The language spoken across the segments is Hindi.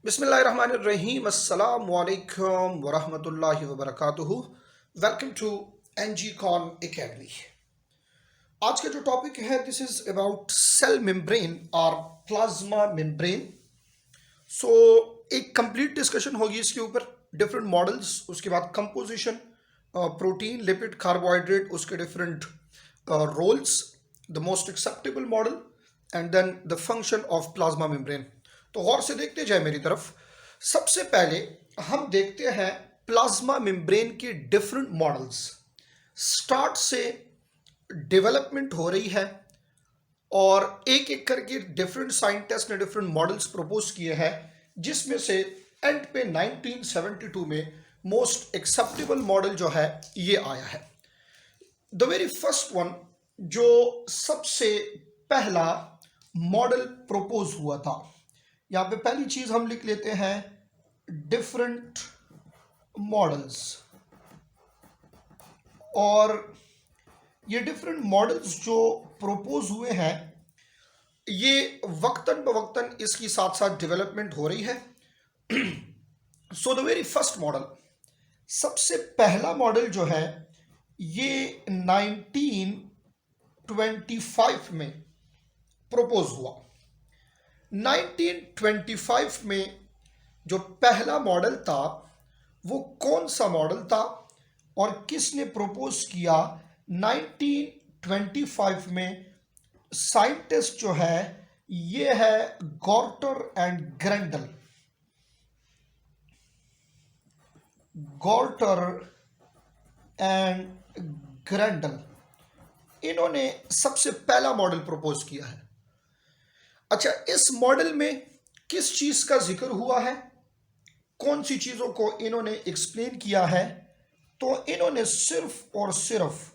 बिस्मिल्लाहिर्रहमानिर्रहीम अस्सलामु अलैकुम वरहमतुल्लाहि वबरकातुहू। Welcome to NG con academy. आज का जो टॉपिक है this is about cell membrane और प्लाज्मा मेम्ब्रेन। सो एक कंप्लीट डिस्कशन होगी इसके ऊपर, डिफरेंट मॉडल्स, उसके बाद कंपोजिशन, प्रोटीन, लिपिड, कार्बोहाइड्रेट, उसके different roles, the most acceptable model and then the function of plasma membrane. तो गौर से देखते जाए मेरी तरफ। सबसे पहले हम देखते हैं प्लाज्मा मेम्ब्रेन के डिफरेंट मॉडल्स। स्टार्ट से डेवलपमेंट हो रही है और एक एक करके डिफरेंट साइंटिस्ट ने डिफरेंट मॉडल्स प्रपोज किए हैं, जिसमें से एंड पे 1972 में मोस्ट एक्सेप्टेबल मॉडल जो है ये आया है। द वेरी फर्स्ट वन, जो सबसे पहला मॉडल प्रपोज हुआ था, यहाँ पे पहली चीज हम लिख लेते हैं डिफरेंट मॉडल्स। और ये डिफरेंट मॉडल्स जो प्रपोज हुए हैं, ये वक्तन बवक्तन इसकी साथ साथ डेवलपमेंट हो रही है। So the very first model, सबसे पहला मॉडल जो है ये 1925 में प्रपोज हुआ। 1925 में जो पहला मॉडल था वो कौन सा मॉडल था और किसने प्रपोज किया? 1925 में साइंटिस्ट जो है ये है गॉर्टर एंड ग्रेंडल। गॉर्टर एंड ग्रेंडल, इन्होंने सबसे पहला मॉडल प्रपोज किया है। अच्छा, इस मॉडल में किस चीज का जिक्र हुआ है, कौन सी चीजों को इन्होंने एक्सप्लेन किया है? तो इन्होंने सिर्फ और सिर्फ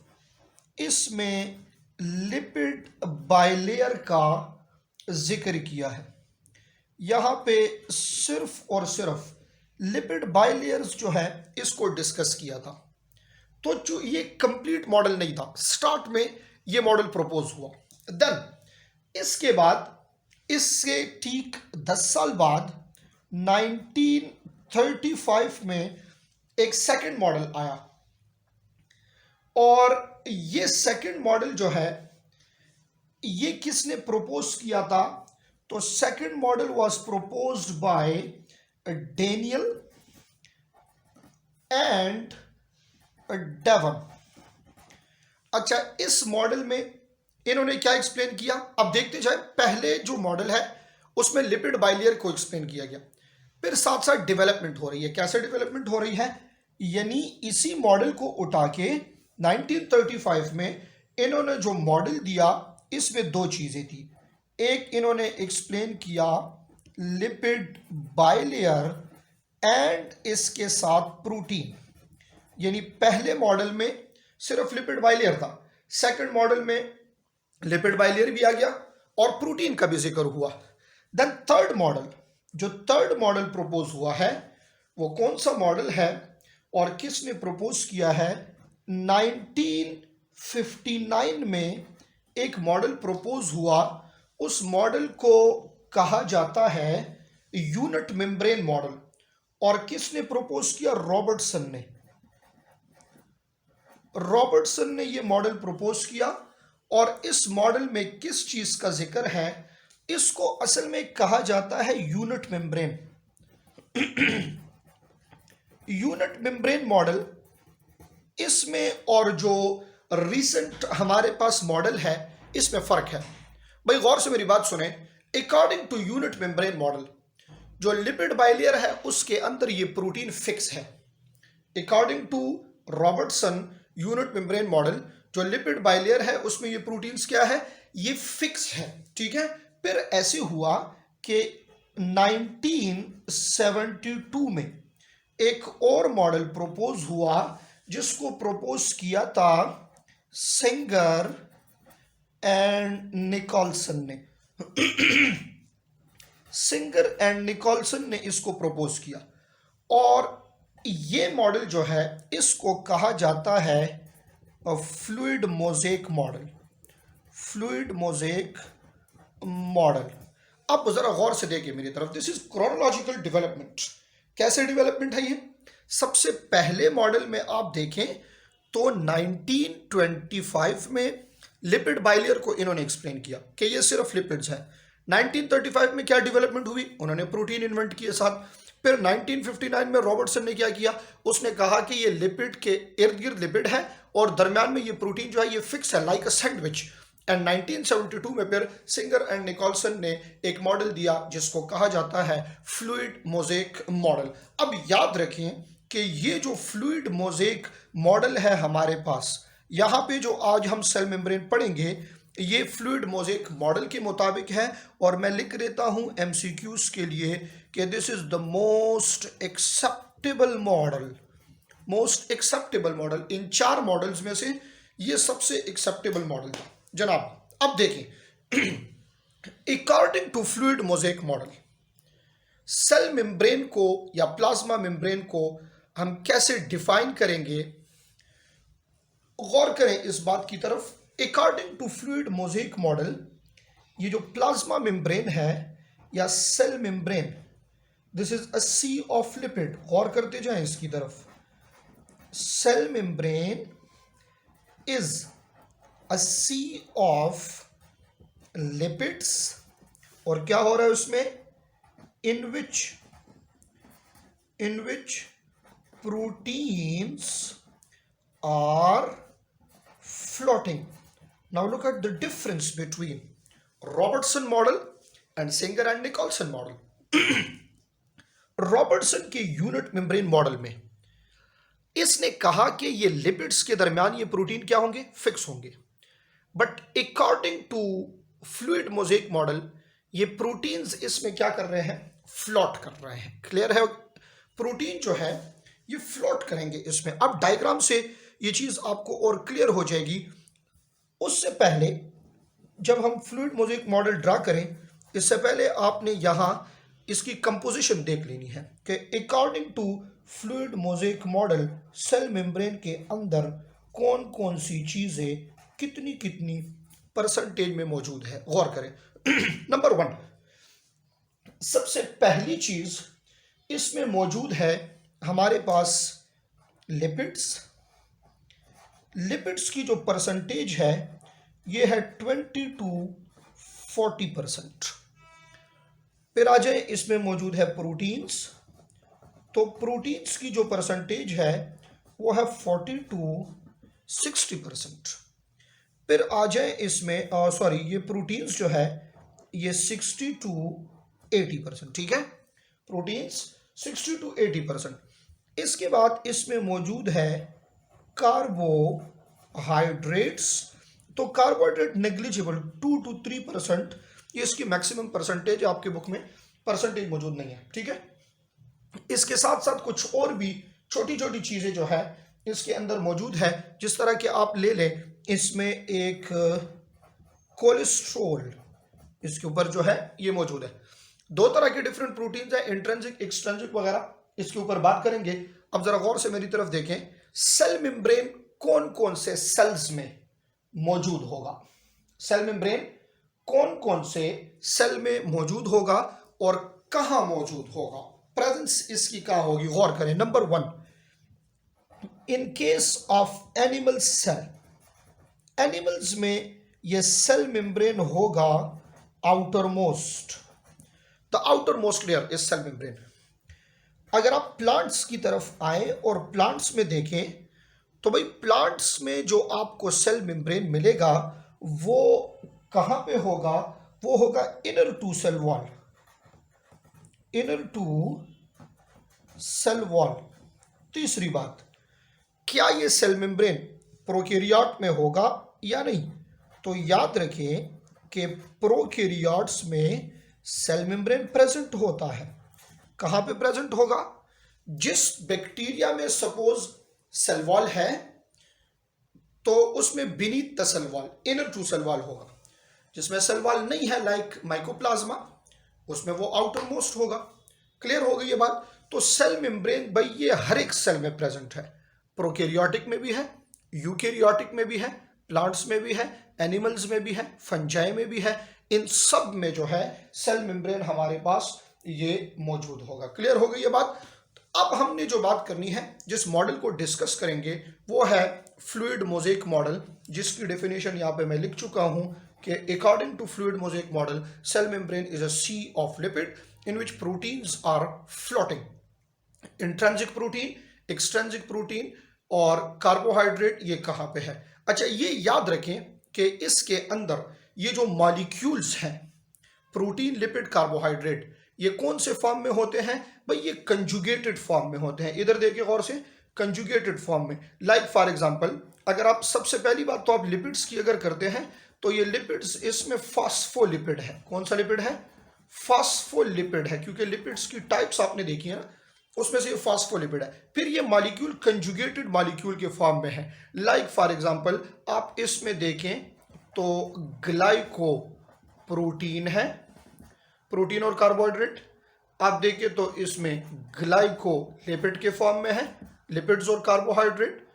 इसमें लिपिड बाइलेयर का जिक्र किया है। यहां पे सिर्फ और सिर्फ लिपिड बाइलेयर्स जो है इसको डिस्कस किया था। तो जो ये कंप्लीट मॉडल नहीं था, स्टार्ट में ये मॉडल प्रपोज हुआ। देन इसके बाद, इससे ठीक 10 साल बाद 1935 में एक सेकंड मॉडल आया। और ये सेकंड मॉडल जो है ये किसने प्रपोज किया था? तो second model was proposed by Daniel and Davson. अच्छा, इस मॉडल में इन्होंने क्या एक्सप्लेन किया, अब देखते जाए। पहले जो मॉडल है उसमें लिपिड बाइलेयर को एक्सप्लेन किया गया, फिर साथ साथ डेवलपमेंट हो रही है। कैसे डेवलपमेंट हो रही है? यानी इसी मॉडल को उठा के 1935 में इन्होंने जो मॉडल दिया, इसमें दो चीजें थी। एक, इन्होंने एक्सप्लेन किया लिपिड बाइलेयर एंड इसके साथ प्रोटीन। यानी पहले मॉडल में सिर्फ लिपिड बाइलेयर था, सेकंड मॉडल में लिपिड बाइलेयर भी आ गया और प्रोटीन का भी जिक्र हुआ। देन थर्ड मॉडल, जो थर्ड मॉडल प्रपोज हुआ है वो कौन सा मॉडल है और किसने प्रपोज किया है? 1959 में एक मॉडल प्रपोज हुआ। उस मॉडल को कहा जाता है यूनिट मेम्ब्रेन मॉडल। और किसने प्रपोज किया? रॉबर्टसन ने। रॉबर्टसन ने यह मॉडल प्रपोज किया। और इस मॉडल में किस चीज का जिक्र है? इसको असल में कहा जाता है unit membrane. Unit membrane model, इसमें और जो रिसेंट हमारे पास मॉडल है इसमें फर्क है। भाई गौर से मेरी बात सुने। According to unit membrane model, जो लिपिड बाइलेयर है उसके अंदर ये प्रोटीन फिक्स है। According to Robertson unit membrane model, जो लिपिड बाइलेयर है उसमें ये प्रोटीन्स क्या है? ये फिक्स है। ठीक है। फिर ऐसे हुआ कि 1972 में एक और मॉडल प्रपोज हुआ, जिसको प्रपोज किया था सिंगर एंड निकोलसन ने। सिंगर एंड निकोलसन ने इसको प्रपोज किया। और ये मॉडल जो है इसको कहा जाता है fluid mosaic model. Fluid mosaic model. अब जरा गौर से देखिए मेरी तरफ, दिस इज क्रोनोलॉजिकल डेवलपमेंट। कैसे डेवलपमेंट है ये? सबसे पहले मॉडल में आप देखें तो 1925 में लिपिड बाइलेयर को इन्होंने एक्सप्लेन किया कि ये सिर्फ लिपिड्स है। 1935 में क्या डेवलपमेंट हुई? उन्होंने प्रोटीन इन्वेंट किए साथ। फिर 1959 में रॉबर्टसन ने क्या किया? उसने कहा कि ये लिपिड के इर्द गिर्द लिपिड है और दरमियान में ये प्रोटीन जो है ये फिक्स है, लाइक अ सैंडविच। एंड 1972 में फिर सिंगर एंड निकोलसन ने एक मॉडल दिया जिसको कहा जाता है फ्लूइड मोज़ेक मॉडल। अब याद रखें कि ये जो फ्लूइड मोज़ेक मॉडल है हमारे पास, यहाँ पे जो आज हम सेल मेम्ब्रेन पढ़ेंगे ये फ्लूइड मोज़ेक मॉडल के मुताबिक है। और मैं लिख देता हूँ एमसीक्यूज के लिए कि this is the most acceptable model. Most acceptable model, in 4 models में से ये सबसे एक्सेप्टेबल मॉडल था जनाब। अब देखिए according to fluid mosaic model, cell membrane को या प्लाज्मा मेम्ब्रेन को हम कैसे डिफाइन करेंगे? गौर करें इस बात की तरफ। According to fluid mosaic model, ये जो प्लाज्मा मेम्ब्रेन है या cell membrane, this is a sea of lipid. गौर करते जाएं इसकी तरफ। Cell membrane is a sea of lipids, और क्या हो रहा है उसमें? In which proteins are floating. Now look at the difference between Robertson model and Singer and Nicholson model. Robertson के यूनिट मेम्ब्रेन मॉडल में इसने कहा कि ये लिपिड्स के दरमियान ये प्रोटीन क्या होंगे? फिक्स होंगे। But according to fluid mosaic model, ये प्रोटीन्स इसमें क्या कर रहे हैं? फ्लोट कर रहे हैं। क्लियर है? प्रोटीन जो है ये फ्लोट करेंगे इसमें। अब डायग्राम से ये चीज आपको और क्लियर हो जाएगी। उससे पहले जब हम फ्लूइड मोज़ेक मॉडल ड्रा करें, इससे पहले आपने यहां इसकी कंपोजिशन देख लेनी है कि according to fluid mosaic model cell membrane के अंदर कौन कौन सी चीजें कितनी कितनी परसेंटेज में मौजूद है। गौर करें। नंबर 1, सबसे पहली चीज इसमें मौजूद है हमारे पास लिपिड्स। लिपिड्स की जो परसेंटेज है ये है 20 to 40%। फिर आ जाए इसमें मौजूद है प्रोटीन्स, तो प्रोटीन्स की जो परसेंटेज है वो है 40 to 60%। फिर आ जाए इसमें ये प्रोटीन्स जो है ये 60 to 80%। ठीक है, प्रोटीन्स 60 to 80%। इसके बाद इसमें मौजूद है कार्बोहाइड्रेट्स, तो कार्बोहाइड्रेट नेग्लिजिबल 2 to 3%। ये इसकी मैक्सिमम परसेंटेज आपके बुक में परसेंटेज मौजूद नहीं है। ठीक है, इसके साथ साथ कुछ और भी छोटी छोटी चीजें जो है इसके अंदर मौजूद है। जिस तरह के आप ले लें, इसमें एक कोलेस्ट्रोल इसके ऊपर जो है ये मौजूद है। 2 तरह के डिफरेंट प्रोटीन्स है, इंट्रिंसिक एक्सट्रिंसिक वगैरह, इसके ऊपर बात करेंगे। अब जरा गौर से मेरी तरफ देखें, सेल मेम्ब्रेन कौन कौन से सेल्स में मौजूद होगा? सेल मेम्ब्रेन कौन कौन से सेल में मौजूद होगा और कहां मौजूद होगा? प्रेजेंस इसकी कहां होगी? गौर करें। Number 1, in case of animal cell, animals में यह सेल मेम्ब्रेन होगा outermost, the outermost layer is cell membrane. अगर आप प्लांट्स की तरफ आए और प्लांट्स में देखें तो भाई प्लांट्स में जो आपको सेल मेम्ब्रेन मिलेगा वो कहां पे होगा? वो होगा inner to cell wall, inner to cell wall. तीसरी बात, क्या ये सेल मेम्ब्रेन प्रोकैरियोट में होगा या नहीं? तो याद रखें कि प्रोकैरियोट्स में सेल मेम्ब्रेन प्रेजेंट होता है। कहां पे प्रेजेंट होगा? जिस बैक्टीरिया में सपोज सेल वॉल है तो उसमें beneath the cell wall inner to cell wall होगा। जिसमें सेल वॉल नहीं है लाइक माइकोप्लाज्मा, उसमें वो आउटर मोस्ट होगा। क्लियर हो गई ये बात? तो सेल मेम्ब्रेन भाई ये हर एक सेल में प्रेजेंट है। प्रोकैरियोटिक में भी है, यूकैरियोटिक में भी है, प्लांट्स में भी है, एनिमल्स में भी है, फंजाई में भी है, इन सब में जो है सेल मेम्ब्रेन हमारे पास ये मौजूद होगा। क्लियर हो गई ये बात। अब हमने जो बात करनी है, जिस मॉडल को डिस्कस करेंगे वो है फ्लूइड मोज़ेक मॉडल, जिसकी डेफिनेशन यहाँ पे मैं लिख चुका हूँ कि according to fluid mosaic model cell membrane is a sea of lipid in which proteins are floating. Intrinsic protein, extrinsic protein और कार्बोहाइड्रेट ये कहाँ पे है। अच्छा, ये याद रखें कि इसके अंदर ये जो मॉलिक्यूल्स हैं प्रोटीन, लिपिड, कार्बोहाइड्रेट, ये कौन से फॉर्म में होते हैं भाई? ये कंजुगेटेड फॉर्म में होते हैं। इधर देखिए गौर से, कंजुगेटेड फॉर्म में। लाइक फॉर एग्जांपल, अगर आप सबसे पहली बात तो आप लिपिड्स की अगर करते हैं तो ये लिपिड्स, इसमें फास्फोलिपिड है। कौन सा लिपिड है? फास्फोलिपिड है, क्योंकि लिपिड्स की टाइप्स आपने देखी है ना, उसमें से ये फास्फोलिपिड है। फिर ये मॉलिक्यूल कंजुगेटेड मॉलिक्यूल के फॉर्म में है। लाइक फॉर एग्जांपल आप इसमें देखें तो ग्लाइको प्रोटीन है, प्रोटीन और कार्बोहाइड्रेट। आप देखें तो इसमें ग्लाइको लिपिड के फॉर्म में है, लिपिड्स और carbohydrate.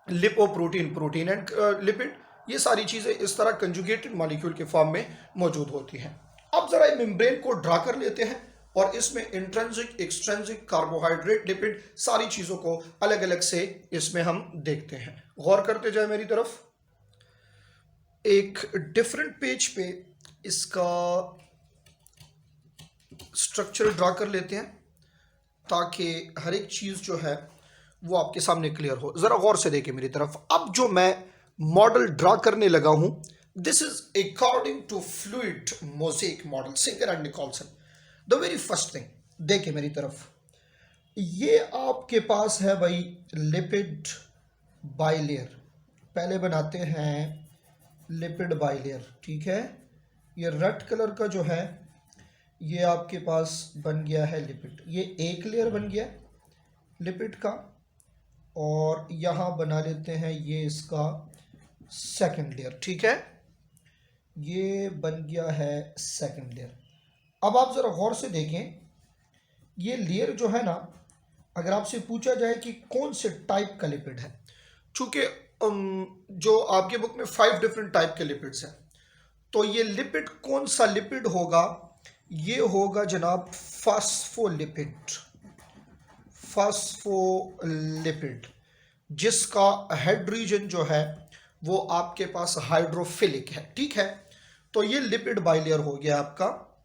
Lipoprotein, protein and lipid, ये सारी चीजें इस तरह कंजुगेटेड मॉलिक्यूल के फॉर्म में मौजूद होती हैं। अब जरा मेम्ब्रेन को ड्रा कर लेते हैं और इसमें इंट्रिंसिक, एक्सट्रिंसिक, कार्बोहाइड्रेट, लिपिड, सारी चीजों को अलग अलग से इसमें हम देखते हैं। गौर करते जाए मेरी तरफ। एक डिफरेंट पेज पे इसका स्ट्रक्चर ड्रा कर लेते हैं ताकि हर एक चीज जो है वो आपके सामने क्लियर हो। जरा गौर से देखिए मेरी तरफ। अब जो मैं मॉडल ड्रा करने लगा हूं, this is according to fluid mosaic model, Singer and Nicolson. The very first thing, देखिए मेरी तरफ, ये आपके पास है भाई लिपिड बाइलेयर। पहले बनाते हैं लिपिड बाइलेयर, ठीक है। ये रेड कलर का जो है ये आपके पास बन गया है लिपिड। ये एक लेयर बन गया लिपिड का, और यहाँ बना लेते हैं ये इसका सेकंड लेयर, ठीक है। ये बन गया है सेकंड लेयर। अब आप ज़रा गौर से देखें, ये लेयर जो है ना, अगर आपसे पूछा जाए कि कौन से टाइप का लिपिड है, चूँकि जो आपके बुक में 5 डिफरेंट टाइप के लिपिड्स हैं, तो ये लिपिड कौन सा लिपिड होगा? ये होगा जनाब फास्फोलिपिड। फास्फोलिपिड जिसका हेड रीजन जो है वो आपके पास हाइड्रोफिलिक है, ठीक है। तो ये लिपिड बाइलेयर हो गया आपका।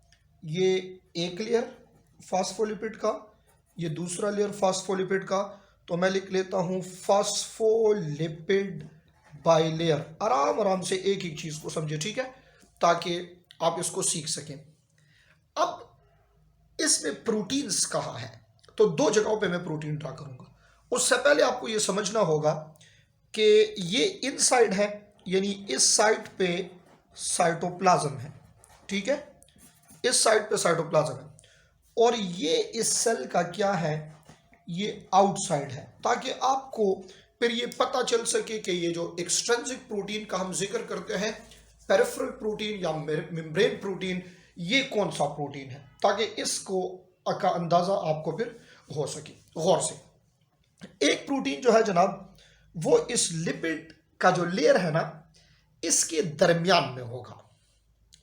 ये एक लेयर फास्फोलिपिड का, ये दूसरा लेयर फास्फोलिपिड का। तो मैं लिख लेता हूं फास्फोलिपिड बाइलेयर। आराम आराम से एक एक चीज को समझे, ठीक है, ताकि आप इसको सीख सकें। अब इसमें प्रोटीन्स कहाँ है? तो 2 जगहों पे मैं प्रोटीन ड्रा करूंगा। उससे पहले आपको ये समझना होगा कि ये इनसाइड है, यानी इस साइड पे साइटोप्लाज्म है, ठीक है, इस साइड पे साइटोप्लाज्म है, और ये इस सेल का क्या है? ये आउटसाइड है, ताकि आपको फिर ये पता चल सके कि ये जो एक्सट्रिंसिक प्रोटीन का हम जिक्र करते हैं, पेरिफेरल प्रोटीन या मेम्ब्रेन प्रोटीन, ये कौन सा प्रोटीन है, ताकि इसको का अंदाजा आपको फिर हो सके। गौर से, एक प्रोटीन जो है जनाब वो इस लिपिड का जो लेयर है ना, इसके दरमियान में होगा।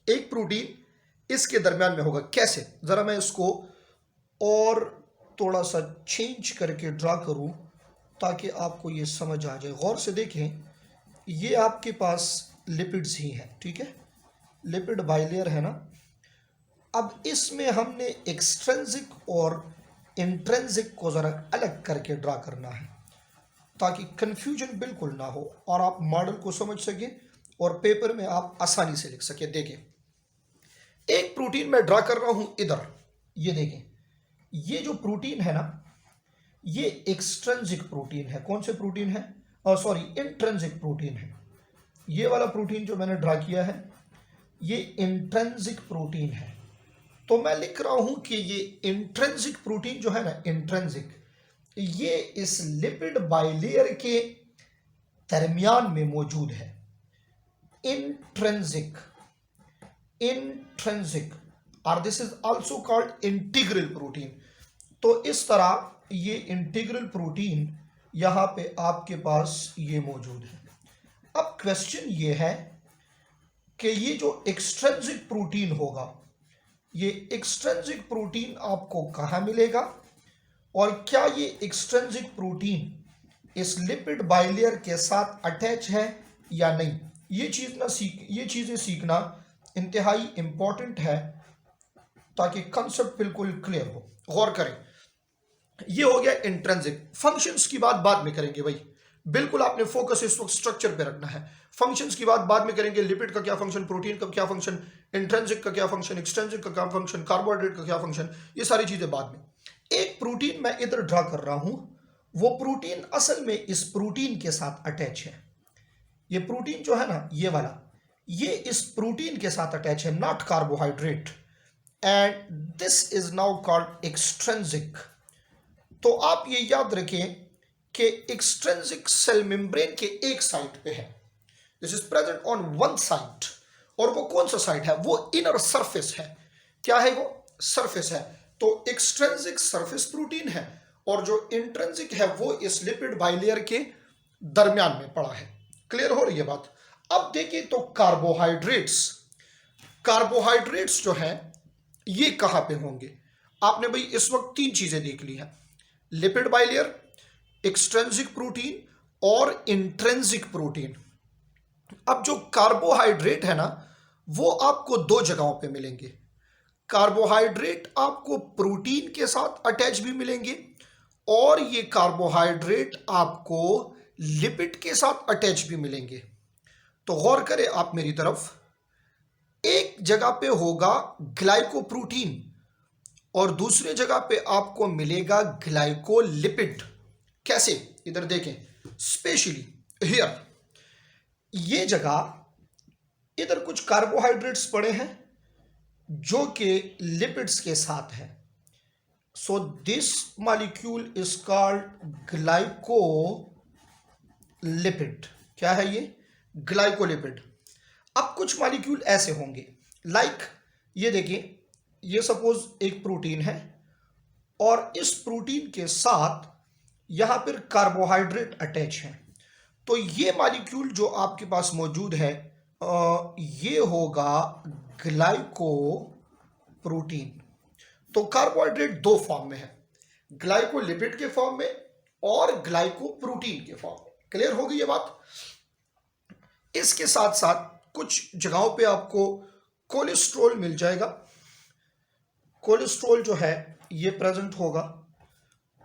एक प्रोटीन इसके दरमियान में होगा। कैसे? जरा मैं इसको और थोड़ा सा चेंज करके ड्रा करूं ताकि आपको ये समझ आ जाए। गौर से देखें, ये आपके पास लिपिड्स ही है, ठीक है, लिपिड बाइलेयर है ना। अब इसमें हमने एक्सट्रिंसिक और इंट्रिंसिक को ज़रा अलग करके ड्रा करना है ताकि कंफ्यूजन बिल्कुल ना हो और आप मॉडल को समझ सकें और पेपर में आप आसानी से लिख सकें। देखें, एक प्रोटीन मैं ड्रा कर रहा हूं इधर। ये देखें, ये जो प्रोटीन है ना, ये एक्सट्रिंसिक प्रोटीन है। कौन से प्रोटीन है? सॉरी, इंट्रिंसिक प्रोटीन है। ये वाला प्रोटीन जो मैंने ड्रा किया है ये इंट्रिंसिक प्रोटीन है। तो मैं लिख रहा हूं कि ये इंट्रिंसिक प्रोटीन जो है ना, इंट्रिंसिक, ये इस लिपिड बाइलेयर के दरमियान में मौजूद है। इंट्रिंसिक, इंट्रिंसिक, और this is also called integral protein. तो इस तरह ये इंटीग्रल प्रोटीन यहां पे आपके पास ये मौजूद है। अब क्वेश्चन ये है कि ये जो एक्सट्रिंसिक प्रोटीन होगा, ये एक्सट्रिंसिक प्रोटीन आपको कहाँ मिलेगा और क्या ये एक्सट्रिंसिक प्रोटीन इस लिपिड बाइलेयर के साथ अटैच है या नहीं। ये चीज़ें सीखना इंतहाई इंपॉर्टेंट है ताकि कंसेप्ट बिल्कुल क्लियर हो। गौर करें, ये हो गया इंट्रिंसिक। फंक्शंस की बात बाद में करेंगे भाई, बिल्कुल आपने फोकस इस वक्त स्ट्रक्चर पे रखना है। फंक्शंस की बात बाद में करेंगे, लिपिड का क्या फंक्शन, प्रोटीन का क्या फंक्शन, इंट्रिंसिक का क्या फंक्शन, एक्सट्रिंसिक का क्या फंक्शन, कार्बोहाइड्रेट का क्या फंक्शन, ये सारी चीजें बाद में। एक प्रोटीन मैं इधर ड्रा कर रहा हूं, वो प्रोटीन असल में इस प्रोटीन के साथ अटैच है। ये प्रोटीन जो है ना, ये वाला, ये इस प्रोटीन के साथ अटैच है, not carbohydrate, and this is now called extrinsic. तो आप ये याद रखें कि एक्सट्रिंसिक सेल मेम्ब्रेन के एक साइड पे है, this is present on one side, और वो कौन सा साइड है, वो इनर सरफेस है। क्या है वो, सरफेस है। तो एक्सट्रिंसिक सरफेस प्रोटीन है और जो इंट्रिंसिक है वो इस लिपिड बाइलेयर के दरमियान में पड़ा है। क्लियर हो रही है बात। अब देखिए तो कार्बोहाइड्रेट्स जो है ये कहां पे होंगे। आपने भाई इस वक्त तीन चीजें देख ली हैं, लिपिड बाइलेयर, एक्सट्रिंसिक प्रोटीन और इंट्रिंसिक प्रोटीन। अब जो कार्बोहाइड्रेट है ना, वो आपको दो जगहों पे मिलेंगे। कार्बोहाइड्रेट आपको प्रोटीन के साथ अटैच भी मिलेंगे और ये कार्बोहाइड्रेट आपको लिपिड के साथ अटैच भी मिलेंगे। तो गौर करें आप मेरी तरफ, एक जगह पे होगा ग्लाइकोप्रोटीन और दूसरी जगह पे आपको मिलेगा ग्लाइकोलिपिड। कैसे, इधर देखें, स्पेशली हियर, ये जगह इधर कुछ कार्बोहाइड्रेट्स पड़े हैं जो कि लिपिड्स के साथ है। So this molecule is called glycolipid. क्या है ये, ग्लाइकोलिपिड। अब कुछ मॉलिक्यूल ऐसे होंगे, लाइक ये देखिए, ये सपोज एक प्रोटीन है और इस प्रोटीन के साथ यहां पर कार्बोहाइड्रेट अटैच है। तो ये मॉलिक्यूल जो आपके पास मौजूद है ये होगा ग्लाइकोप्रोटीन। तो कार्बोहाइड्रेट दो फॉर्म में है, ग्लाइकोलिपिड के फॉर्म में और ग्लाइकोप्रोटीन के फॉर्म में। क्लियर हो गई ये बात। इसके साथ साथ कुछ जगहों पे आपको कोलेस्ट्रॉल मिल जाएगा। कोलेस्ट्रॉल जो है ये प्रेजेंट होगा।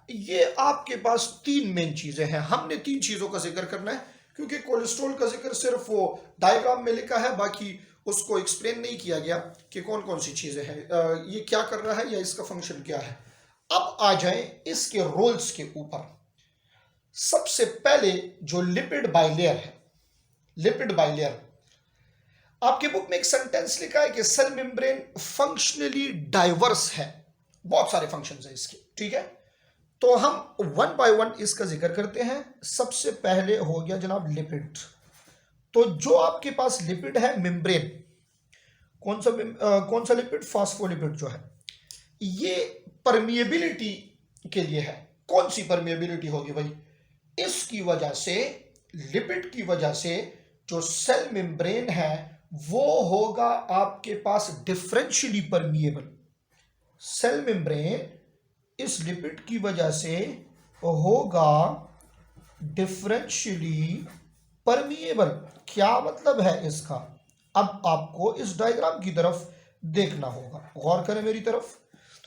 ये आपके पास तीन मेन चीजें हैं, हमने तीन चीजों का जिक्र करना है क्योंकि कोलेस्ट्रॉल का जिक्र सिर्फ वो डायग्राम में लिखा है, बाकी उसको एक्सप्लेन नहीं किया गया कि कौन कौन सी चीजें हैं, ये क्या कर रहा है या इसका फंक्शन क्या है। अब आ जाए इसके रोल्स के ऊपर। सबसे पहले जो लिपिड बाइलेयर है, लिपिड बाइलेयर, आपके बुक में एक सेंटेंस लिखा है कि सेल मेम्ब्रेन फंक्शनली डाइवर्स है, बहुत सारे फंक्शंस हैं इसके, ठीक है। तो हम वन बाय वन इसका जिक्र करते हैं। सबसे पहले हो गया जनाब लिपिड। तो जो आपके पास लिपिड है मेम्ब्रेन, कौन सा लिपिड, फास्फोलिपिड जो है, ये परमिएबिलिटी के लिए है। कौन सी परमिएबिलिटी होगी भाई, इसकी वजह से, लिपिड की वजह से जो सेल मेम्ब्रेन है वो होगा आपके पास डिफरेंशियली परमिएबल। सेल मेम्ब्रेन इस लिपिड की वजह से होगा डिफरेंशियली परमिएबल। क्या मतलब है इसका, अब आपको इस डायग्राम की तरफ देखना होगा। गौर करें मेरी तरफ,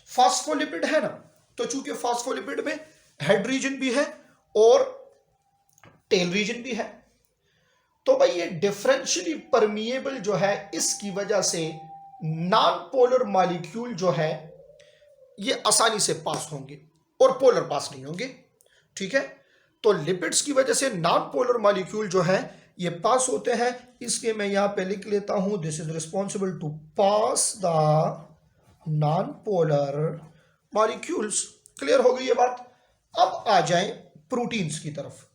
फास्फोलिपिड है ना, तो चूंकि फास्फोलिपिड में हेड रीजन भी है और टेल रीजन भी है, तो भाई ये डिफरेंशियली परमिएबल जो है, इसकी वजह से नॉन पोलर मॉलिक्यूल जो है ये आसानी से पास होंगे और पोलर पास नहीं होंगे, ठीक है। तो लिपिड्स की वजह से नॉन पोलर मॉलिक्यूल जो है ये पास होते हैं, इसलिए मैं यहां पे लिख लेता हूं this is responsible to pass the non polar molecules. Clear हो गई ये बात। अब आ जाए प्रोटीन्स की तरफ।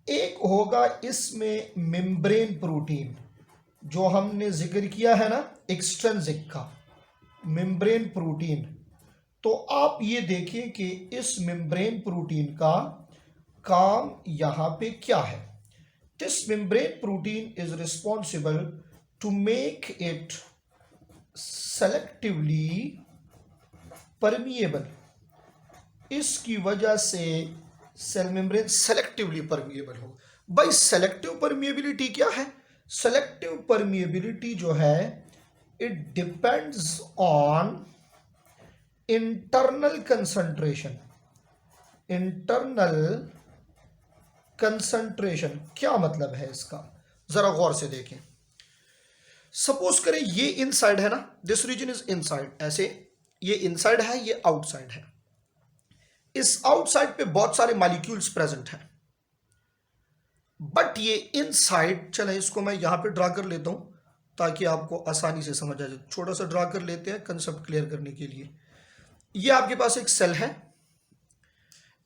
एक होगा इसमें मेम्ब्रेन प्रोटीन, जो हमने जिक्र किया है ना एक्सट्रिंसिक का, मेम्ब्रेन प्रोटीन। तो आप ये देखिए कि इस मेम्ब्रेन प्रोटीन का काम यहां पे क्या है। This membrane protein is responsible to make it selectively permeable, इसकी वजह से सेल मेम्ब्रेन सेलेक्टिवली परमिएबल हो। भाई सेलेक्टिव परमिएबिलिटी क्या है? सेलेक्टिव परमिएबिलिटी जो है it depends on internal concentration. Internal concentration क्या मतलब है इसका, जरा गौर से देखें। सपोज करें ये इनसाइड है ना, दिस रीजन इज इनसाइड, ऐसे ये इनसाइड है, ये आउटसाइड है। इस आउटसाइड पे बहुत सारे मॉलिक्यूल्स प्रेजेंट हैं, बट ये इनसाइड, चले इसको मैं यहां पे ड्रा कर लेता हूं ताकि आपको आसानी से समझ आ जाए। छोटा सा ड्रा कर लेते हैं कंसेप्ट क्लियर करने के लिए। ये आपके पास एक सेल है,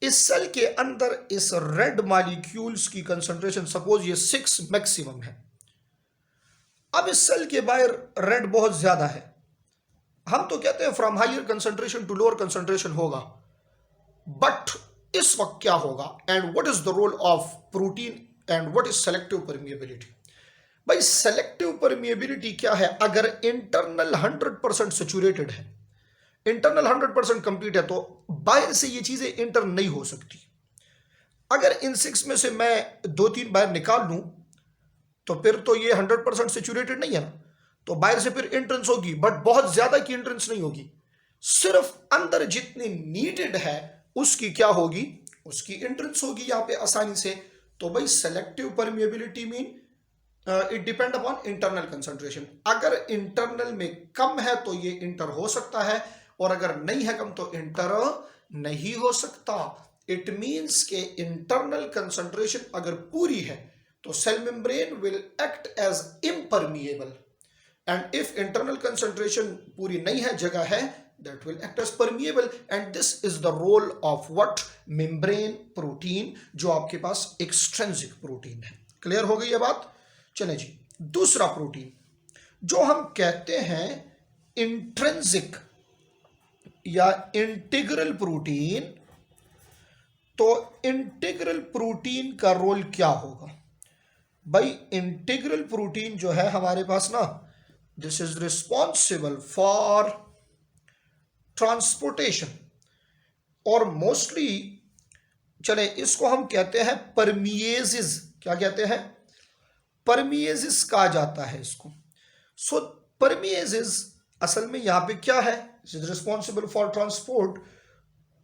इस सेल के अंदर इस रेड मॉलिक्यूल्स की कंसंट्रेशन सपोज ये 6 मैक्सिमम है। अब इस सेल के बाहर रेड बहुत ज्यादा है, हम तो कहते हैं from higher concentration to lower concentration होगा, बट इस वक्त क्या होगा, and what is the role of protein and what is selective permeability. भाई सेलेक्टिव परमिएबिलिटी क्या है? अगर इंटरनल 100% सेचुरेटेड है, इंटरनल 100% कंप्लीट है, तो बाहर से ये चीजें इंटर नहीं हो सकती। अगर इन 6 में से मैं 2-3 बाहर निकाल लूं तो फिर तो ये 100% सेचुरेटेड नहीं है ना, तो बाहर से फिर एंट्रेंस होगी, बट बहुत ज्यादा की एंट्रेंस नहीं होगी, सिर्फ अंदर जितनी नीडेड है उसकी क्या होगी, उसकी एंट्रेंस होगी यहां पे आसानी से। तो भाई selective permeability mean it depend upon internal concentration. अगर इंटरनल में कम है तो ये इंटर हो सकता है, और अगर नहीं है कम तो इंटर नहीं हो सकता। इट मींस के इंटरनल कंसंट्रेशन अगर पूरी है तो cell membrane will act as impermeable, and if internal concentration पूरी नहीं है, जगह है, that will act as permeable, and this is the role of what membrane protein, जो आपके पास एक्सट्रिंसिक प्रोटीन है। क्लियर हो गई ये बात? चले जी, दूसरा प्रोटीन जो हम कहते हैं इंट्रिंसिक या इंटीग्रल प्रोटीन। तो इंटीग्रल प्रोटीन का रोल क्या होगा? भाई इंटीग्रल प्रोटीन जो है हमारे पास ना, this is responsible for transportation, और मोस्टली चले इसको हम कहते हैं परमिएजेस। क्या कहते हैं? परमिएजेस कहा जाता है इसको। सो परमिएजेस असल में यहां पे क्या है, इज रिस्पॉन्सिबल फॉर ट्रांसपोर्ट।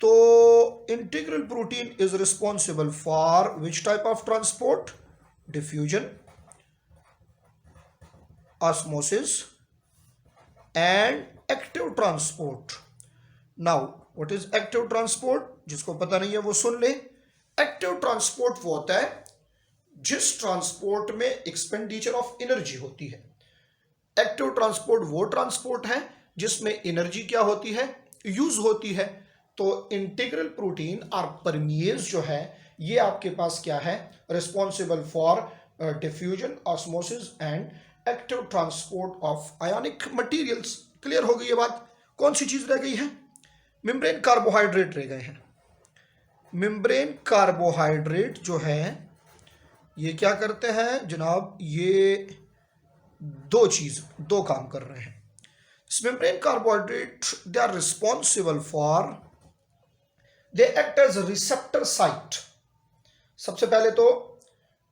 तो integral protein is responsible for which type of transport? Diffusion, osmosis and active transport. Now what is active transport? जिसको पता नहीं है वो सुन ले। एक्टिव ट्रांसपोर्ट वो होता है जिस ट्रांसपोर्ट में एक्सपेंडिचर ऑफ एनर्जी होती है। एक्टिव ट्रांसपोर्ट वो ट्रांसपोर्ट है जिसमें एनर्जी क्या होती है, यूज होती है। तो इंटीग्रल प्रोटीन और परमिएज जो है ये आपके पास क्या है, responsible for diffusion, osmosis and active transport of ionic materials. Clear हो गई ये बात? कौन सी चीज रह गई है? मेम्ब्रेन कार्बोहाइड्रेट रह गए हैं। मेम्ब्रेन कार्बोहाइड्रेट जो है ये क्या करते हैं जनाब, ये दो काम कर रहे हैं। Membrane carbohydrate they are responsible for, they act as receptor site. सबसे पहले तो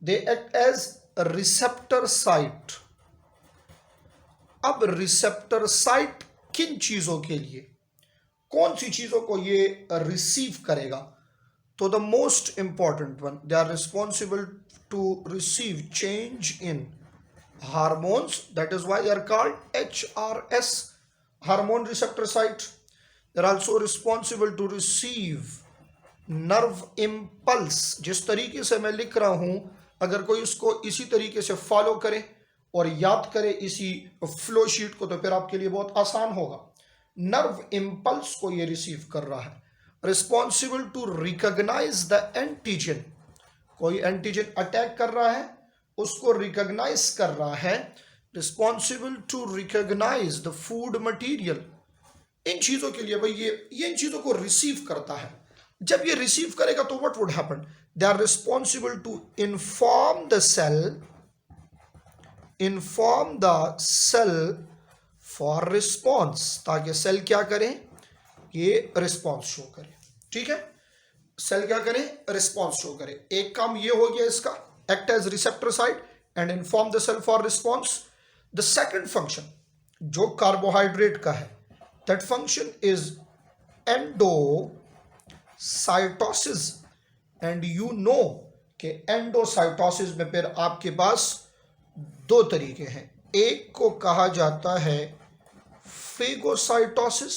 they act as receptor site. अब रिसेप्टर साइट किन चीजों के लिए, कौन सी चीजों को ये रिसीव करेगा? तो the most important one, they are responsible to receive change in hormones, that is why they are called HRS, hormone receptor site. They are also responsible to receive nerve impulse. जिस तरीके से मैं लिख रहा हूं, अगर कोई उसको इसी तरीके से फॉलो करे और याद करे इसी फ्लो शीट को, तो फिर आपके लिए बहुत आसान होगा। नर्व इम्पल्स को ये रिसीव कर रहा है। Responsible to recognise the antigen, कोई एंटीजन अटैक कर रहा है उसको रिकॉग्नाइज कर रहा है। Responsible to recognise the food material. इन चीजों के लिए भाई ये इन चीजों को रिसीव करता है। जब ये रिसीव करेगा तो what would happen, they are responsible to inform the cell inform the cell for response, ताकि सेल क्या करें, ये रिस्पॉन्स शो करे। ठीक है, सेल क्या करें, रिस्पॉन्स शो करे। एक काम ये हो गया इसका, act as receptor site and inform the cell for response. The second function जो कार्बोहाइड्रेट का है, that function is endocytosis. And you know कि एंडोसाइटोसिस में फिर आपके पास दो तरीके हैं, एक को कहा जाता है फेगोसाइटोसिस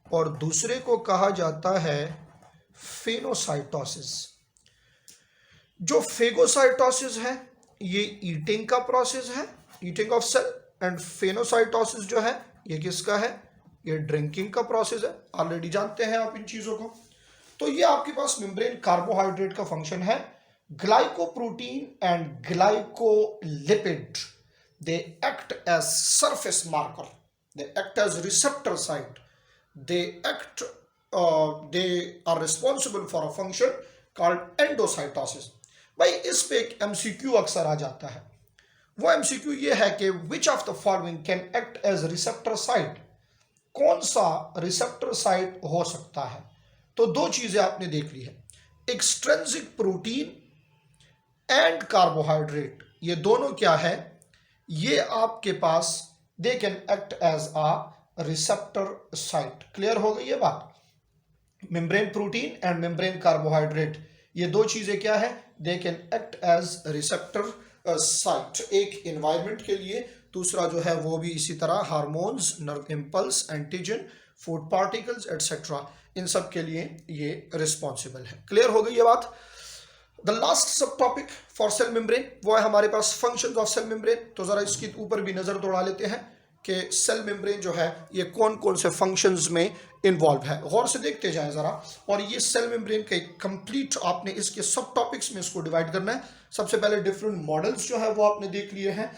और दूसरे को कहा जाता है फेनोसाइटोसिस। जो फेगोसाइटोसिस है ये ईटिंग का प्रोसेस है, ईटिंग ऑफ सेल, एंड फेनोसाइटोसिस जो है ये किसका है, ये ड्रिंकिंग का प्रोसेस है। ऑलरेडी जानते हैं आप इन चीजों को। तो ये आपके पास मेम्ब्रेन कार्बोहाइड्रेट का फंक्शन है। Glycoprotein and glycolipid, they act as surface marker, they act as receptor site, they are responsible for a function called endocytosis। भाई इस पे एक एमसीक्यू अक्सर आ जाता है। वो एमसीक्यू ये है कि which of the following can act as receptor site, कौन सा रिसेप्टर साइट हो सकता है। तो दो चीजें आपने देख ली है, एक्सट्रिंसिक प्रोटीन एंड कार्बोहाइड्रेट, ये दोनों क्या है, ये आपके पास they can act as a receptor site. Clear हो गई ये बात। Membrane protein and membrane carbohydrate, ये दो चीजें क्या है, they can act as receptor site, एक एनवायरमेंट के लिए, दूसरा जो है वो भी इसी तरह hormones, nerve impulse, antigen, food particles etcetera, इन सब के लिए ये रिस्पॉन्सिबल है। क्लियर हो गई ये बात। द लास्ट सब टॉपिक फॉर सेल मेम्ब्रेन वो है हमारे पास फंक्शंस ऑफ सेल मेम्ब्रेन। तो जरा इसके ऊपर भी नजर दौड़ा लेते हैं कि सेल मेम्ब्रेन जो है ये कौन कौन से फंक्शंस में इन्वॉल्व है, गौर से देखते जाएं जरा। और ये सेल मेम्ब्रेन का एक कंप्लीट आपने इसके सब टॉपिक्स में इसको डिवाइड करना है। सबसे पहले डिफरेंट मॉडल्स जो है वो आपने देख लिए हैं,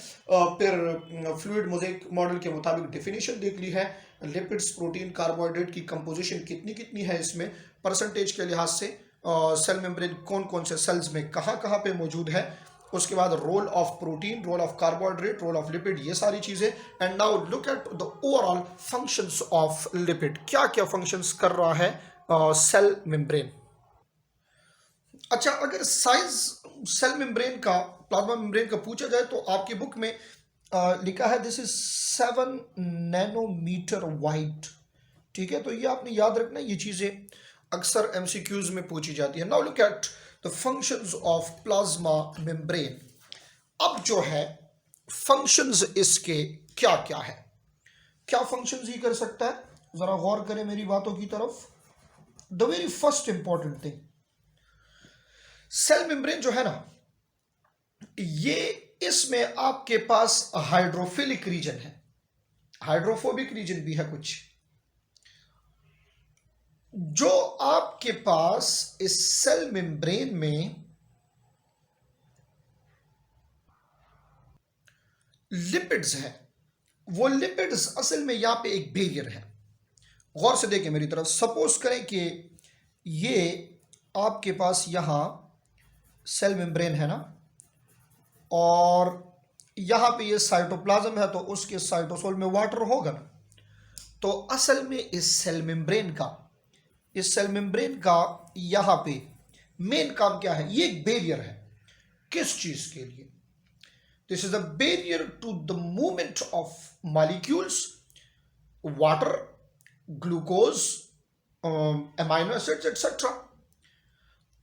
फिर फ्लूइड मोज़ेक मॉडल के मुताबिक डेफिनेशन देख ली है, लिपिड्स, प्रोटीन, कार्बोहाइड्रेट की कंपोजिशन कितनी कितनी है इसमें परसेंटेज के लिहाज से, सेल मेम्ब्रेन कौन कौन से सेल्स में कहाँ कहाँ पे मौजूद है, उसके बाद role of protein, role of carbohydrate, role of lipid, ये सारी चीजें। And now look at the overall functions of lipid, क्या क्या फंक्शंस कर रहा है सेल मेम्ब्रेन। अच्छा, अगर साइज सेल मेम्ब्रेन का, प्लाज्मा मेम्ब्रेन का पूछा जाए तो आपकी बुक में लिखा है दिस इज 7 नैनोमीटर वाइड। ठीक है, तो ये आपने याद रखना, ये चीजें अक्सर एमसीक्यूज में पूछी जाती है। Now look at the functions of plasma membrane. अब जो है फंक्शंस इसके क्या क्या है, क्या फंक्शंस ही कर सकता है, जरा गौर करें मेरी बातों की तरफ। The very first important thing, cell membrane जो है ना, ये इसमें आपके पास हाइड्रोफिलिक रीजन है, हाइड्रोफोबिक रीजन भी है कुछ। जो आपके पास इस सेल मेम्ब्रेन में लिपिड्स हैं, वो लिपिड्स असल में यहां पे एक बैरियर है। गौर से देखें मेरी तरफ, सपोज करें कि ये आपके पास यहां सेल मेम्ब्रेन है ना, और यहां पे ये साइटोप्लाज्म है, तो उसके साइटोसोल में वाटर होगा ना। तो असल में इस सेल मेम्ब्रेन का यहां पे मेन काम क्या है, ये एक बैरियर है। किस चीज के लिए? This is a barrier to the movement of molecules, water, glucose, amino acids etcetera.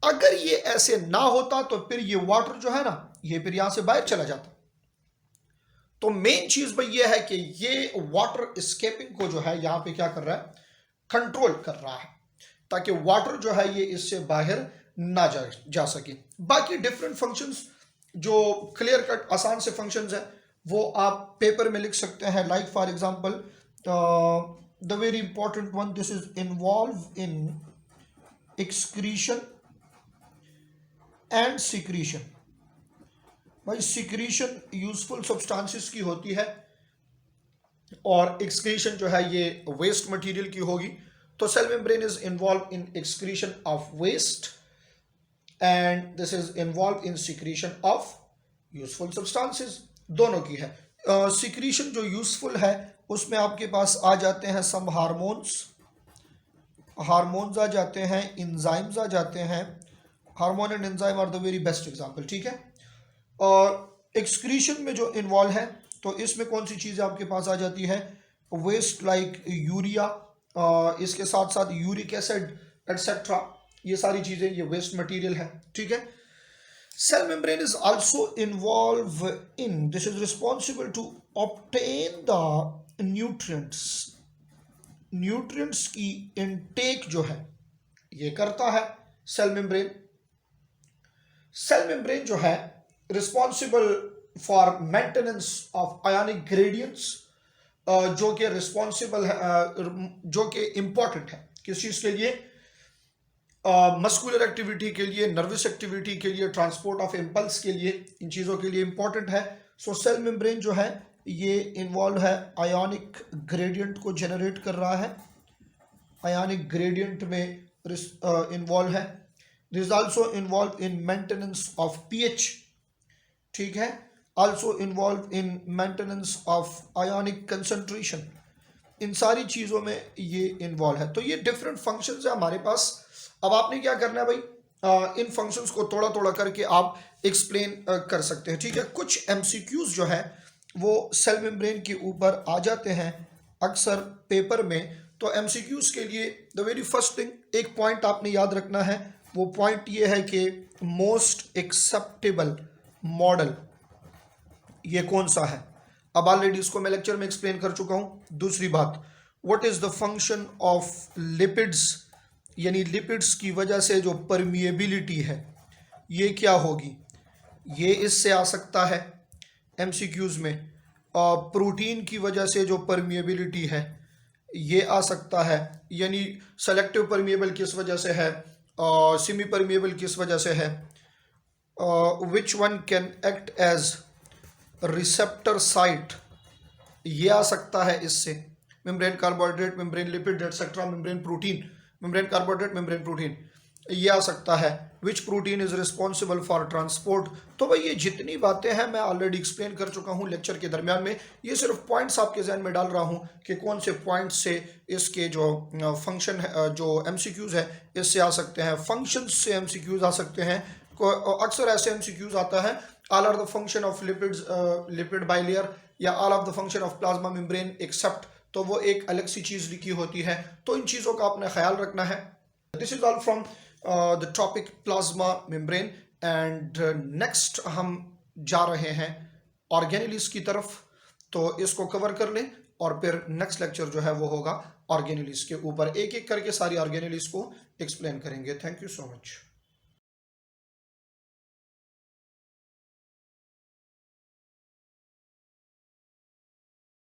अगर ये ऐसे ना होता तो फिर ये वाटर जो है ना, ये फिर यहां से बाहर चला जाता। तो मेन चीज भाई ये है कि ये वाटर एस्केपिंग को जो है यहां पे क्या कर रहा है, कंट्रोल कर रहा है, ताकि वाटर जो है ये इससे बाहर ना जा सके। बाकी डिफरेंट फंक्शंस जो क्लियर कट आसान से फंक्शंस हैं वो आप पेपर में लिख सकते हैं। Like for example the very important one, this is involve in excretion and secretion. भाई सिक्रीशन यूजफुल सब्सटेंसेस की होती है और एक्सक्रीशन जो है ये वेस्ट मटेरियल की होगी। तो cell membrane is involve in excretion of waste and this is involve in secretion of useful substances. दोनों की है। सिक्रीशन जो यूजफुल है उसमें आपके पास आ जाते हैं सम हार्मोन्स आ जाते हैं, इंजाइम्स आ जाते हैं। Hormone and enzyme are the very best example, ठीक है। और एक्सक्रीशन में जो इन्वॉल्व है तो इसमें कौन सी चीज़ें आपके पास आ जाती है, वेस्ट लाइक यूरिया, इसके साथ साथ यूरिक एसिड एटसेट्रा, ये सारी चीज़ें ये वेस्ट मटेरियल है, ठीक है। Cell membrane is also involved in, this is responsible to obtain the nutrients की intake जो है ये करता है सेल मेम्ब्रेन जो है responsible for maintenance of ionic gradients, जो कि रिस्पॉन्सिबल है, जो कि इंपॉर्टेंट है किस चीज़ के लिए, मस्कुलर एक्टिविटी के लिए, नर्वस एक्टिविटी के लिए, ट्रांसपोर्ट ऑफ इम्पल्स के लिए, इन चीज़ों के लिए इंपॉर्टेंट है। सो सेल मेम्ब्रेन जो है ये इन्वॉल्व है, आयोनिक ग्रेडियंट को जनरेट कर रहा है, आयोनिक ग्रेडियंट में इन्वॉल्व है। This also involve in maintenance of pH, ठीक है, also involve in maintenance of ionic concentration, इन सारी चीज़ों में ये इन्वॉल्व है। तो ये डिफरेंट फंक्शंस है हमारे पास। अब आपने क्या करना है भाई, इन फंक्शंस को थोड़ा थोड़ा करके आप एक्सप्लेन कर सकते हैं, ठीक है। कुछ एमसीक्यूज जो है वो सेल मेम्ब्रेन के ऊपर आ जाते हैं अक्सर पेपर में। तो एमसीक्यूज के लिए द वेरी फर्स्ट थिंग, एक पॉइंट आपने याद रखना है, वो पॉइंट ये है कि मोस्ट एक्सेप्टेबल मॉडल ये कौन सा है। अब ऑलरेडी इसको मैं लेक्चर में एक्सप्लेन कर चुका हूं। दूसरी बात, what is the function of lipids, यानी लिपिड्स की वजह से जो परमिएबिलिटी है ये क्या होगी, ये इससे आ सकता है एमसीक्यूज में। प्रोटीन की वजह से जो परमिएबिलिटी है ये आ सकता है, यानी सेलेक्टिव परमिएबल किस वजह से है, सेमी परमिएबल किस वजह से है, which one can act as receptor site, ये आ सकता है इससे। Membrane carbohydrate, membrane lipid etcetera, membrane protein, membrane carbohydrate, membrane protein, ये आ सकता है। Which protein is responsible for transport. तो भाई ये जितनी बातें हैं मैं ऑलरेडी एक्सप्लेन कर चुका हूँ लेक्चर के दरमियान में। ये सिर्फ पॉइंट्स आपके जहन में डाल रहा हूँ कि कौन से पॉइंट्स से इसके जो फंक्शन है, जो एमसीक्यूज है इससे आ सकते हैं, फंक्शंस से एमसीक्यूज आ सकते हैं। अक्सर ऐसे एमसीक्यूज आता है, all are the function of lipids, lipid bilayer, या all of the function of plasma membrane except, तो वो एक अलग सी चीज़ लिखी होती है। तो इन चीज़ों का आपने ख्याल रखना है। This is all from the topic plasma membrane, and next हम जा रहे हैं ऑर्गेनेलिस की तरफ। तो इसको कवर कर लें और फिर नेक्स्ट लेक्चर जो है वो होगा ऑर्गेनेलिस के ऊपर, एक एक करके सारी ऑर्गेनेलिस को एक्सप्लेन करेंगे। Thank you so much.